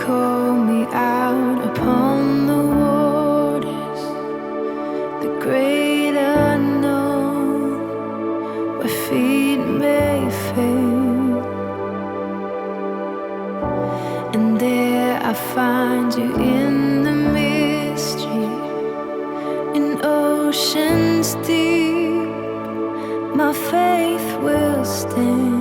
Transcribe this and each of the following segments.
call me out upon the waters, the great unknown, where feet may fail. And there I find you in the mystery, in oceans deep, my faith will stand.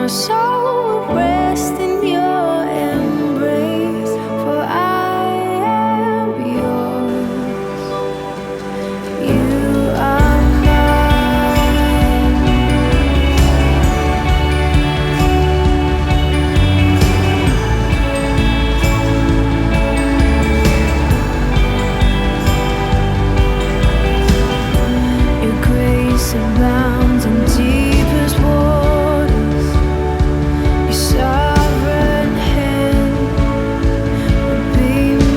My soul will rest in your embrace, for I am yours. You are mine. Your grace abounds in deepest waters. Sovereign hand will be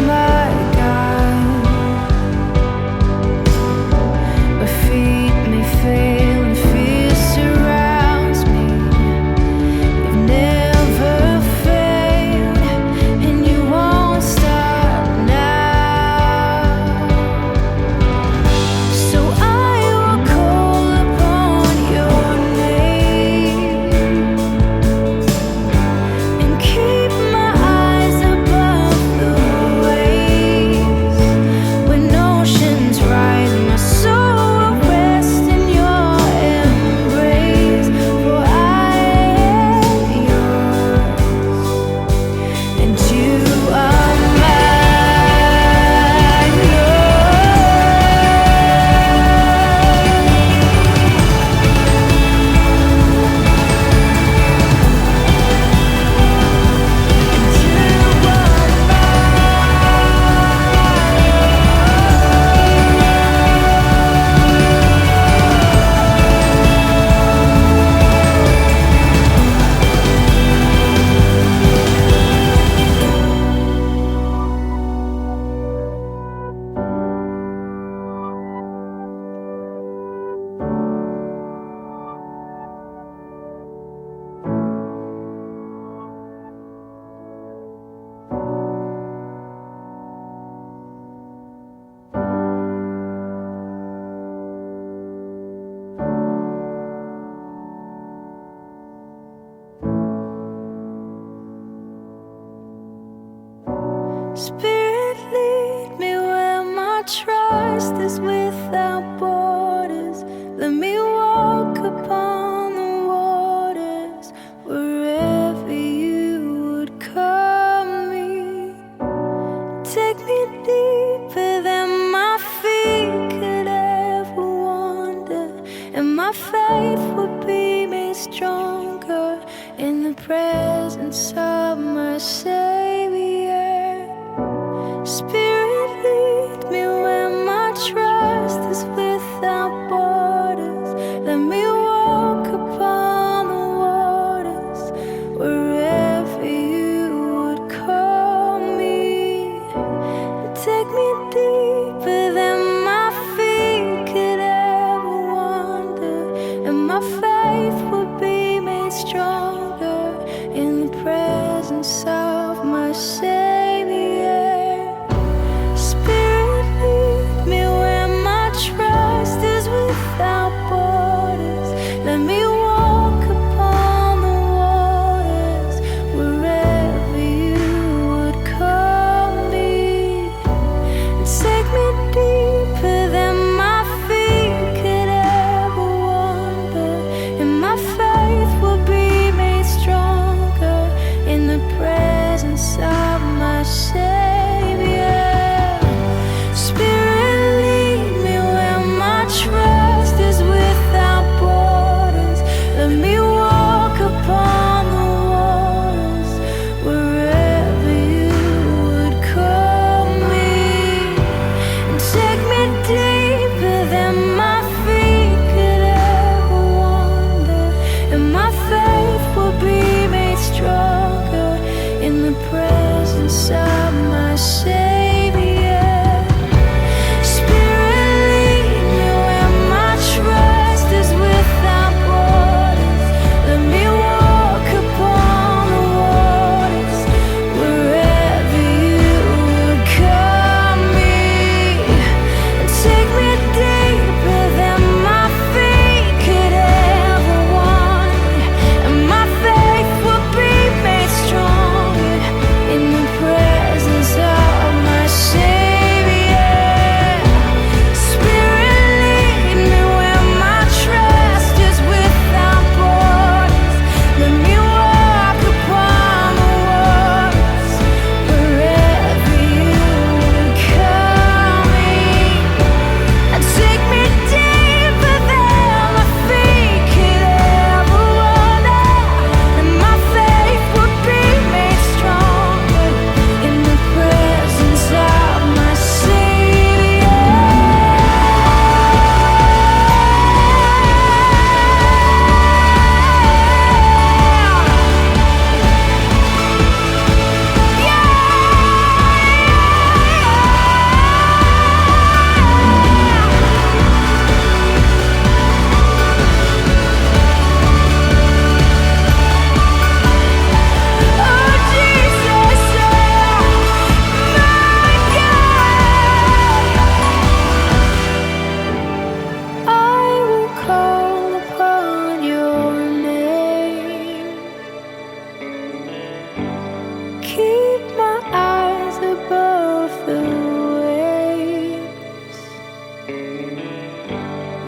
my guide. My feet may fail and fear surrounds me. You've never failed, and you won't stop now. So I will call upon your name. Keep my eyes above the waves. When oceans rise, my soul will rest in your embrace, for I am yours, and you are mine. Spirit, lead me where my trust is without borders. Let me walk upon the waters, wherever you would call me. Take me deeper than my feet could ever wander, and my faith would be made stronger in the presence of my Savior. Spirit, lead me where my trust is without borders. Let me walk upon the waters, wherever you would call me. Take me deeper than my feet could ever wander, and my faith would be made stronger in the presence of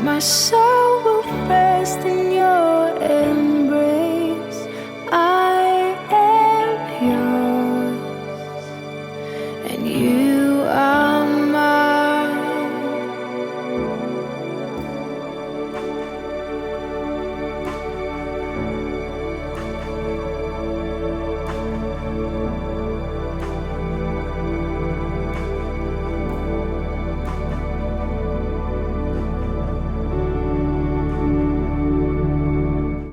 My soul